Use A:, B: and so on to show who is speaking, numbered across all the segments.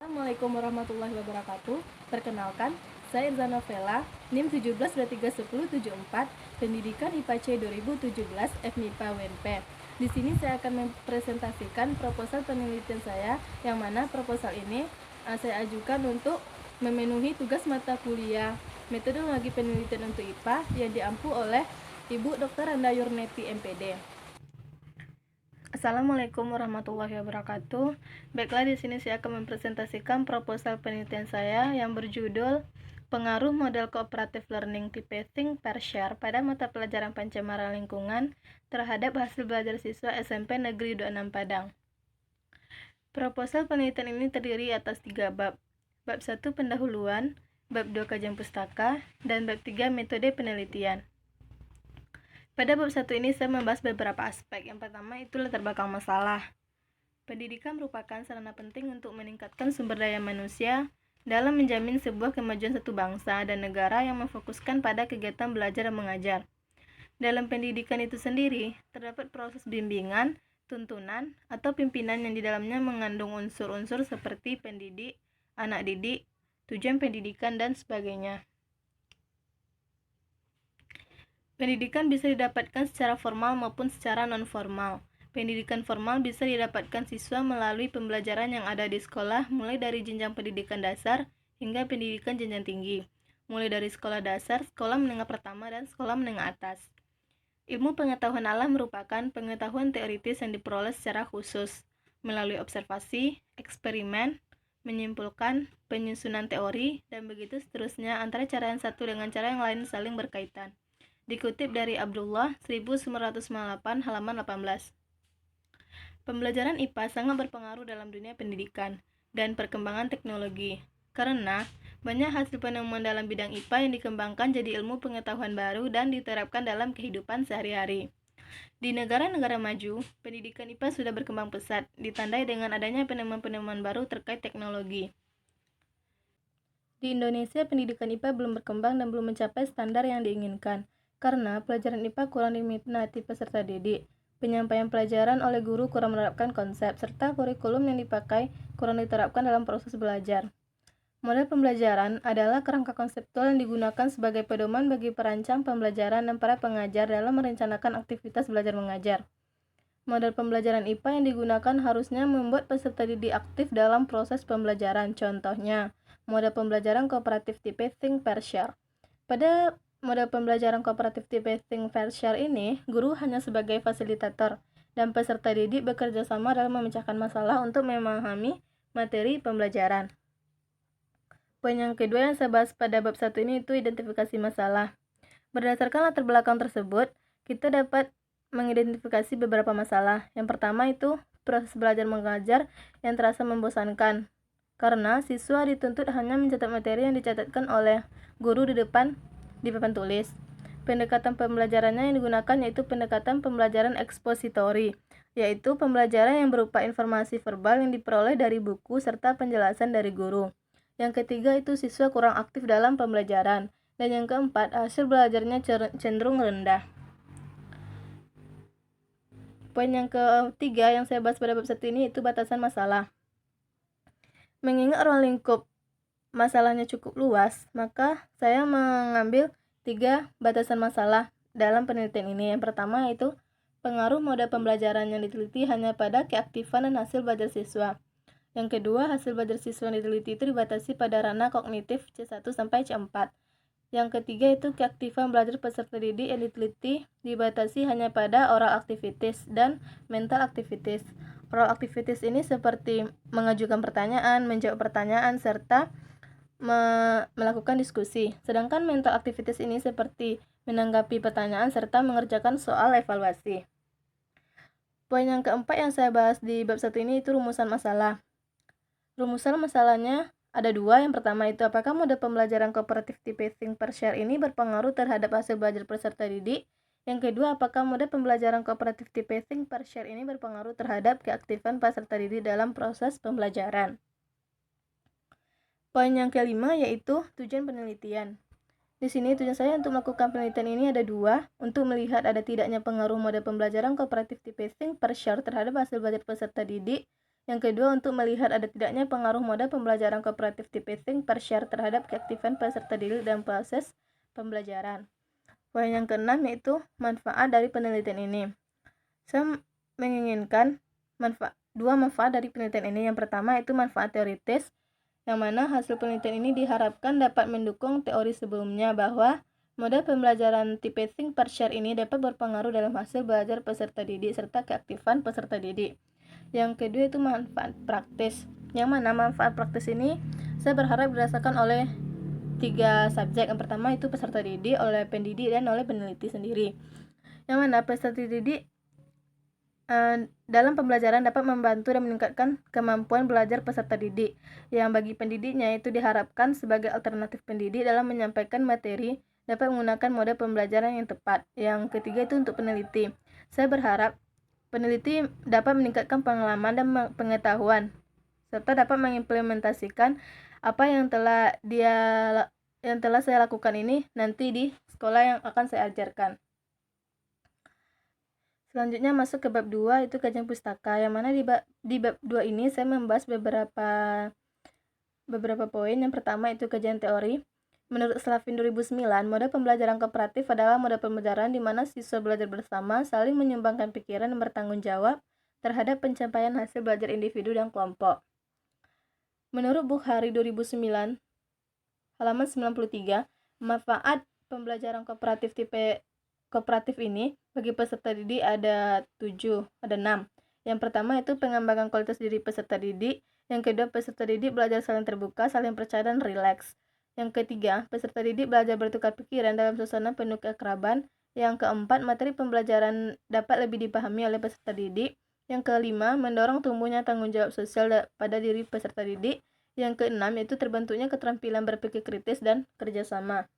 A: Assalamualaikum warahmatullahi wabarakatuh. Perkenalkan, saya Irza Novela, NIM 17231074, Pendidikan IPA-C 2017, FMIPA WNP. Di sini saya akan mempresentasikan proposal penelitian saya, yang mana proposal ini saya ajukan untuk memenuhi tugas mata kuliah metodologi penelitian untuk IPA yang diampu oleh Ibu Dr. Randa Yurneti, MPD. Assalamualaikum warahmatullahi wabarakatuh. Baiklah, di sini saya akan mempresentasikan proposal penelitian saya yang berjudul Pengaruh Model Cooperative Learning tipe Think Per Share pada mata pelajaran pencemaran lingkungan terhadap hasil belajar siswa SMP Negeri 26 Padang. Proposal penelitian ini terdiri atas 3 bab. Bab 1 pendahuluan, bab 2 kajian pustaka, dan bab 3 metode penelitian. Pada bab 1 ini saya membahas beberapa aspek. Yang pertama itu latar belakang masalah. Pendidikan merupakan sarana penting untuk meningkatkan sumber daya manusia dalam menjamin sebuah kemajuan satu bangsa dan negara yang memfokuskan pada kegiatan belajar dan mengajar. Dalam pendidikan itu sendiri, terdapat proses bimbingan, tuntunan, atau pimpinan yang di dalamnya mengandung unsur-unsur seperti pendidik, anak didik, tujuan pendidikan, dan sebagainya. Pendidikan bisa didapatkan secara formal maupun secara non-formal. Pendidikan formal bisa didapatkan siswa melalui pembelajaran yang ada di sekolah, mulai dari jenjang pendidikan dasar hingga pendidikan jenjang tinggi, mulai dari sekolah dasar, sekolah menengah pertama, dan sekolah menengah atas. Ilmu pengetahuan alam merupakan pengetahuan teoritis yang diperoleh secara khusus, melalui observasi, eksperimen, menyimpulkan, penyusunan teori, dan begitu seterusnya, antara cara yang satu dengan cara yang lain saling berkaitan. Dikutip dari Abdullah 1998 halaman 18. Pembelajaran IPA sangat berpengaruh dalam dunia pendidikan dan perkembangan teknologi, karena banyak hasil penemuan dalam bidang IPA yang dikembangkan jadi ilmu pengetahuan baru dan diterapkan dalam kehidupan sehari-hari. Di negara-negara maju, pendidikan IPA sudah berkembang pesat, ditandai dengan adanya penemuan-penemuan baru terkait teknologi. Di Indonesia, pendidikan IPA belum berkembang dan belum mencapai standar yang diinginkan, karena pelajaran IPA kurang diminati peserta didik. Penyampaian pelajaran oleh guru kurang menerapkan konsep, serta kurikulum yang dipakai kurang diterapkan dalam proses belajar. Model pembelajaran adalah kerangka konseptual yang digunakan sebagai pedoman bagi perancang pembelajaran dan para pengajar dalam merencanakan aktivitas belajar mengajar. Model pembelajaran IPA yang digunakan harusnya membuat peserta didik aktif dalam proses pembelajaran. Contohnya, model pembelajaran kooperatif tipe Think Per Share. Pada model pembelajaran kooperatif tipe Think Per Share ini, guru hanya sebagai fasilitator dan peserta didik bekerja sama dalam memecahkan masalah untuk memahami materi pembelajaran. Poin yang kedua yang saya bahas pada bab 1 ini itu identifikasi masalah. Berdasarkan latar belakang tersebut, kita dapat mengidentifikasi beberapa masalah. Yang pertama itu proses belajar mengajar yang terasa membosankan, karena siswa dituntut hanya mencatat materi yang dicatatkan oleh guru di papan tulis. Pendekatan pembelajarannya yang digunakan yaitu pendekatan pembelajaran ekspositori, yaitu pembelajaran yang berupa informasi verbal yang diperoleh dari buku serta penjelasan dari guru. Yang ketiga itu siswa kurang aktif dalam pembelajaran. Dan yang keempat, hasil belajarnya cenderung rendah. Poin yang ketiga yang saya bahas pada bab 1 ini itu batasan masalah. Mengingat ruang lingkup masalahnya cukup luas, maka saya mengambil 3 batasan masalah dalam penelitian ini. Yang pertama yaitu pengaruh model pembelajaran yang diteliti hanya pada keaktifan dan hasil belajar siswa. Yang kedua, hasil belajar siswa yang diteliti itu dibatasi pada ranah kognitif C1 sampai C4. Yang ketiga itu keaktifan belajar peserta didik yang diteliti dibatasi hanya pada oral activities dan mental activities. Oral activities ini seperti mengajukan pertanyaan, menjawab pertanyaan, serta melakukan diskusi. Sedangkan mental activities ini seperti menanggapi pertanyaan serta mengerjakan soal evaluasi. Poin yang keempat yang saya bahas di bab 1 ini itu rumusan masalah. Rumusan masalahnya ada 2. Yang pertama itu apakah model pembelajaran kooperatif tipe Think Per Share ini berpengaruh terhadap hasil belajar peserta didik? Yang kedua, apakah model pembelajaran kooperatif tipe Think Per Share ini berpengaruh terhadap keaktifan peserta didik dalam proses pembelajaran? Poin yang kelima yaitu tujuan penelitian. Di sini tujuan saya untuk melakukan penelitian ini ada 2, untuk melihat ada tidaknya pengaruh model pembelajaran kooperatif tipe Think Per Share terhadap hasil belajar peserta didik. Yang kedua, untuk melihat ada tidaknya pengaruh model pembelajaran kooperatif tipe think per share terhadap keaktifan peserta didik dan proses pembelajaran. Poin yang keenam yaitu manfaat dari penelitian ini. Saya menginginkan dua manfaat dari penelitian ini. Yang pertama itu manfaat teoritis, yang mana hasil penelitian ini diharapkan dapat mendukung teori sebelumnya bahwa model pembelajaran tipe think per share ini dapat berpengaruh dalam hasil belajar peserta didik serta keaktifan peserta didik. Yang kedua itu manfaat praktis, yang mana manfaat praktis ini saya berharap dirasakan oleh 3 subjek. Yang pertama itu peserta didik, oleh pendidik, dan oleh peneliti sendiri. Yang mana peserta didik dalam pembelajaran dapat membantu dan meningkatkan kemampuan belajar peserta didik, yang bagi pendidiknya itu diharapkan sebagai alternatif pendidik dalam menyampaikan materi dapat menggunakan model pembelajaran yang tepat. Yang ketiga itu untuk peneliti. Saya berharap peneliti dapat meningkatkan pengalaman dan pengetahuan serta dapat mengimplementasikan apa yang telah saya lakukan ini nanti di sekolah yang akan saya ajarkan. Selanjutnya masuk ke bab 2, itu kajian pustaka, yang mana di bab 2 ini saya membahas beberapa poin. Yang pertama itu kajian teori. Menurut Slavin 2009, model pembelajaran kooperatif adalah model pembelajaran di mana siswa belajar bersama, saling menyumbangkan pikiran dan bertanggung jawab terhadap pencapaian hasil belajar individu dan kelompok. Menurut Bukhari 2009, halaman 93, manfaat pembelajaran kooperatif tipe kooperatif ini bagi peserta didik ada 6. Yang pertama itu pengembangan kualitas diri peserta didik. Yang kedua, peserta didik belajar saling terbuka, saling percaya, dan rileks. Yang ketiga, peserta didik belajar bertukar pikiran dalam suasana penuh keakraban. Yang keempat, materi pembelajaran dapat lebih dipahami oleh peserta didik. Yang kelima, mendorong tumbuhnya tanggung jawab sosial pada diri peserta didik. Yang keenam, yaitu terbentuknya keterampilan berpikir kritis dan kerjasama.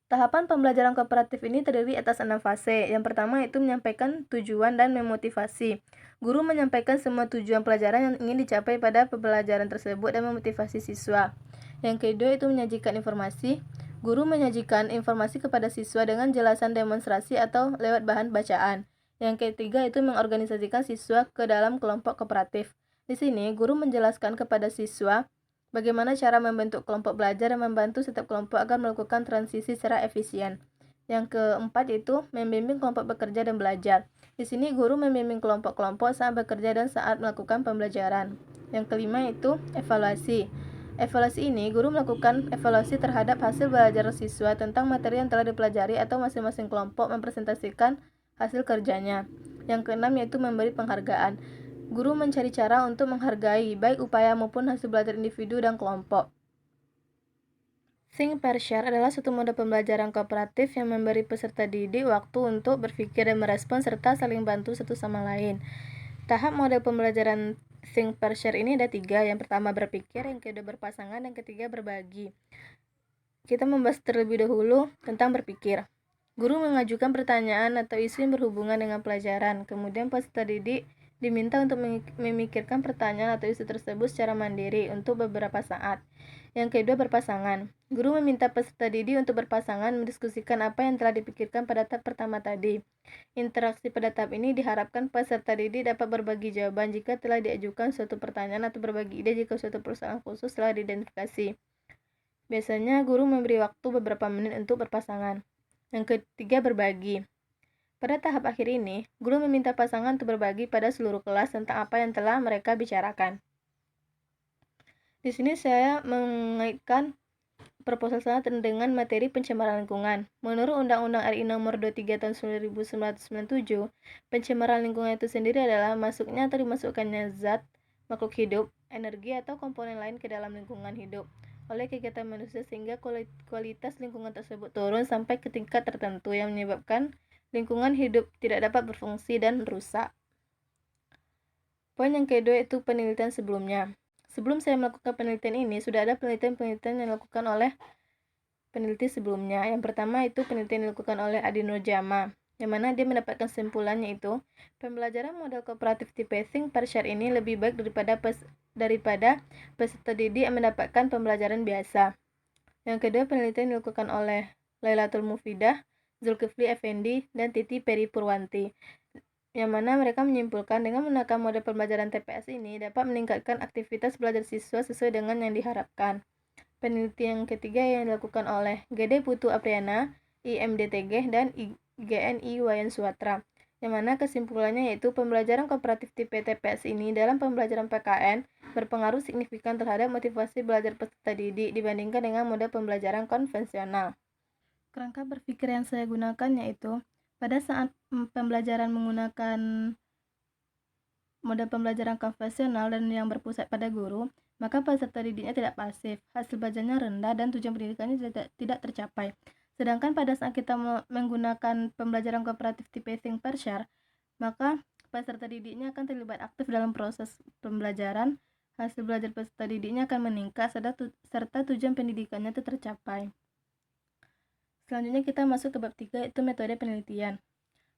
A: Tahapan pembelajaran kooperatif ini terdiri atas 6 fase. Yang pertama itu menyampaikan tujuan dan memotivasi. Guru menyampaikan semua tujuan pelajaran yang ingin dicapai pada pembelajaran tersebut dan memotivasi siswa. Yang kedua itu menyajikan informasi. Guru menyajikan informasi kepada siswa dengan jelasan demonstrasi atau lewat bahan bacaan. Yang ketiga itu mengorganisasikan siswa ke dalam kelompok kooperatif. Di sini guru menjelaskan kepada siswa bagaimana cara membentuk kelompok belajar dan membantu setiap kelompok agar melakukan transisi secara efisien. Yang keempat itu membimbing kelompok bekerja dan belajar. Di sini guru membimbing kelompok-kelompok saat bekerja dan saat melakukan pembelajaran. Yang kelima itu evaluasi. Evaluasi ini guru melakukan evaluasi terhadap hasil belajar siswa tentang materi yang telah dipelajari atau masing-masing kelompok mempresentasikan hasil kerjanya. Yang keenam yaitu memberi penghargaan. Guru mencari cara untuk menghargai baik upaya maupun hasil belajar individu dan kelompok. Think per share adalah suatu model pembelajaran kooperatif yang memberi peserta didik waktu untuk berpikir dan merespon serta saling bantu satu sama lain. Tahap model pembelajaran Think per share ini ada 3. Yang pertama berpikir, yang kedua berpasangan, dan ketiga berbagi. Kita membahas terlebih dahulu tentang berpikir. Guru mengajukan pertanyaan atau isu yang berhubungan dengan pelajaran. Kemudian peserta didik diminta untuk memikirkan pertanyaan atau isu tersebut secara mandiri untuk beberapa saat. Yang kedua berpasangan. Guru meminta peserta didik untuk berpasangan mendiskusikan apa yang telah dipikirkan pada tahap pertama tadi. Interaksi pada tahap ini diharapkan peserta didik dapat berbagi jawaban jika telah diajukan suatu pertanyaan atau berbagi ide jika suatu persoalan khusus telah diidentifikasi. Biasanya guru memberi waktu beberapa menit untuk berpasangan. Yang ketiga berbagi. Pada tahap akhir ini, guru meminta pasangan untuk berbagi pada seluruh kelas tentang apa yang telah mereka bicarakan. Di sini saya mengaitkan proposal saya dengan materi pencemaran lingkungan. Menurut Undang-Undang RI Nomor 23 Tahun 1997, pencemaran lingkungan itu sendiri adalah masuknya atau dimasukkannya zat, makhluk hidup, energi atau komponen lain ke dalam lingkungan hidup oleh kegiatan manusia sehingga kualitas lingkungan tersebut turun sampai ke tingkat tertentu yang menyebabkan lingkungan hidup tidak dapat berfungsi dan rusak. Poin yang kedua itu penelitian sebelumnya. Sebelum saya melakukan penelitian ini, sudah ada penelitian-penelitian yang dilakukan oleh peneliti sebelumnya. Yang pertama itu penelitian yang dilakukan oleh Adi Nurjama, yang mana dia mendapatkan kesimpulannya itu pembelajaran model kooperatif tipe think per share ini lebih baik daripada peserta didik yang mendapatkan pembelajaran biasa. Yang kedua penelitian yang dilakukan oleh Lailatul Mufidah, Zulkifli Effendi, dan Titi Peri Purwanti. yang mana mereka menyimpulkan dengan menggunakan model pembelajaran TPS ini dapat meningkatkan aktivitas belajar siswa sesuai dengan yang diharapkan. Penelitian yang ketiga yang dilakukan oleh GD Putu Apriana, IMDTG, dan IGNI Wayan Suwatra, yang mana kesimpulannya yaitu pembelajaran kooperatif tipe TPS ini dalam pembelajaran PKN berpengaruh signifikan terhadap motivasi belajar peserta didik dibandingkan dengan model pembelajaran konvensional. Kerangka berpikir yang saya gunakan yaitu pada saat pembelajaran menggunakan model pembelajaran konvensional dan yang berpusat pada guru, maka peserta didiknya tidak pasif, hasil belajarnya rendah, dan tujuan pendidikannya tidak tercapai. Sedangkan pada saat kita menggunakan pembelajaran kooperatif tipe Think Per Share, maka peserta didiknya akan terlibat aktif dalam proses pembelajaran, hasil belajar peserta didiknya akan meningkat, serta tujuan pendidikannya itu tercapai. Selanjutnya kita masuk ke bab 3, yaitu metode penelitian.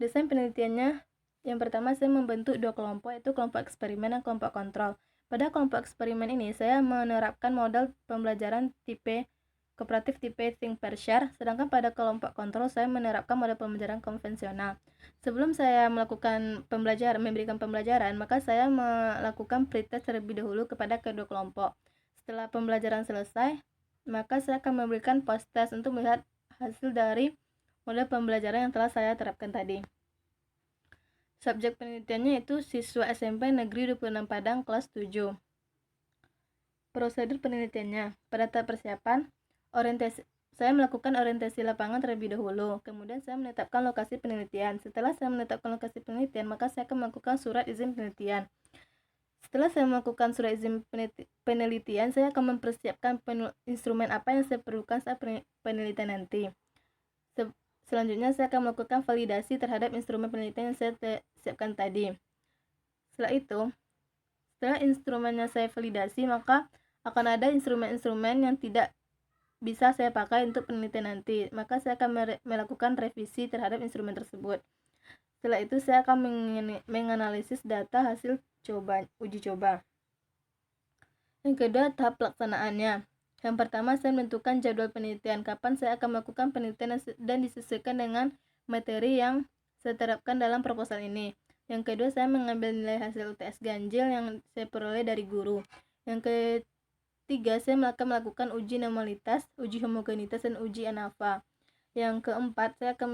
A: Desain penelitiannya, yang pertama saya membentuk dua kelompok, yaitu kelompok eksperimen dan kelompok kontrol. Pada kelompok eksperimen ini, saya menerapkan model pembelajaran tipe kooperatif tipe Think Per Share, sedangkan pada kelompok kontrol saya menerapkan model pembelajaran konvensional. Sebelum saya memberikan pembelajaran, maka saya melakukan pretest terlebih dahulu kepada kedua kelompok. Setelah pembelajaran selesai, maka saya akan memberikan post-test untuk melihat hasil dari model pembelajaran yang telah saya terapkan tadi. Subjek penelitiannya itu siswa SMP Negeri 26 Padang kelas 7. Prosedur penelitiannya, pada tahap persiapan, saya melakukan orientasi lapangan terlebih dahulu. Kemudian saya menetapkan lokasi penelitian. Setelah saya menetapkan lokasi penelitian, maka saya akan melakukan surat izin penelitian. Setelah saya melakukan surat izin penelitian, saya akan mempersiapkan instrumen apa yang saya perlukan saat penelitian nanti. Selanjutnya saya akan melakukan validasi terhadap instrumen penelitian yang saya siapkan tadi. Setelah instrumennya saya validasi, maka akan ada instrumen-instrumen yang tidak bisa saya pakai untuk penelitian nanti. Maka saya akan melakukan revisi terhadap instrumen tersebut. Setelah itu saya akan menganalisis data hasil uji coba. Yang kedua, tahap pelaksanaannya. Yang pertama, saya menentukan jadwal penelitian, kapan saya akan melakukan penelitian dan disesuaikan dengan materi yang saya terapkan dalam proposal ini. Yang kedua, saya mengambil nilai hasil UTS ganjil yang saya peroleh dari guru. Yang ketiga, saya akan melakukan uji normalitas, uji homogenitas, dan uji ANAFA. Yang keempat, saya akan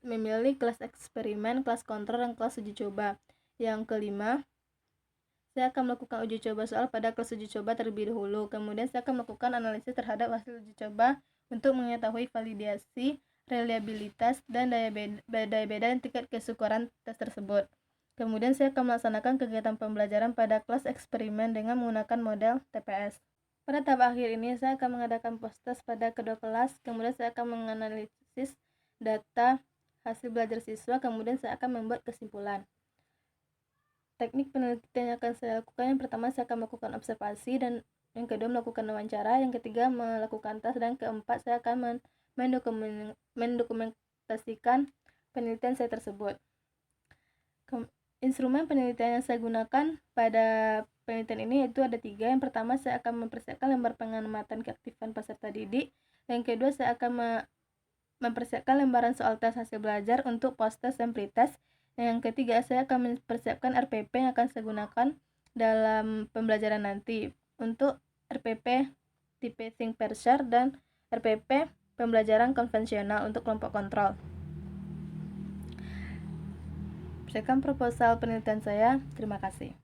A: memilih kelas eksperimen, kelas kontrol, dan kelas uji coba. Yang kelima, saya akan melakukan uji coba soal pada kelas uji coba terlebih dahulu. Kemudian saya akan melakukan analisis terhadap hasil uji coba untuk mengetahui validasi, reliabilitas, dan daya beda dan tingkat kesyukuran tes tersebut. Kemudian saya akan melaksanakan kegiatan pembelajaran pada kelas eksperimen dengan menggunakan model TPS. Pada tahap akhir ini, saya akan mengadakan post-test pada kedua kelas. Kemudian saya akan menganalisis data hasil belajar siswa. Kemudian saya akan membuat kesimpulan. Teknik penelitian yang akan saya lakukan, yang pertama saya akan melakukan observasi, dan yang kedua melakukan wawancara, yang ketiga melakukan tes, dan keempat saya akan mendokumentasikan penelitian saya tersebut. Instrumen penelitian yang saya gunakan pada penelitian ini itu ada 3. Yang pertama, saya akan mempersiapkan lembar pengamatan keaktifan peserta didik. Yang kedua, saya akan mempersiapkan lembaran soal tes hasil belajar untuk post-test dan pre-test. Yang ketiga, saya akan mempersiapkan RPP yang akan saya gunakan dalam pembelajaran nanti. Untuk RPP tipe Think Per Share dan RPP pembelajaran konvensional untuk kelompok kontrol. Sekian proposal penelitian saya. Terima kasih.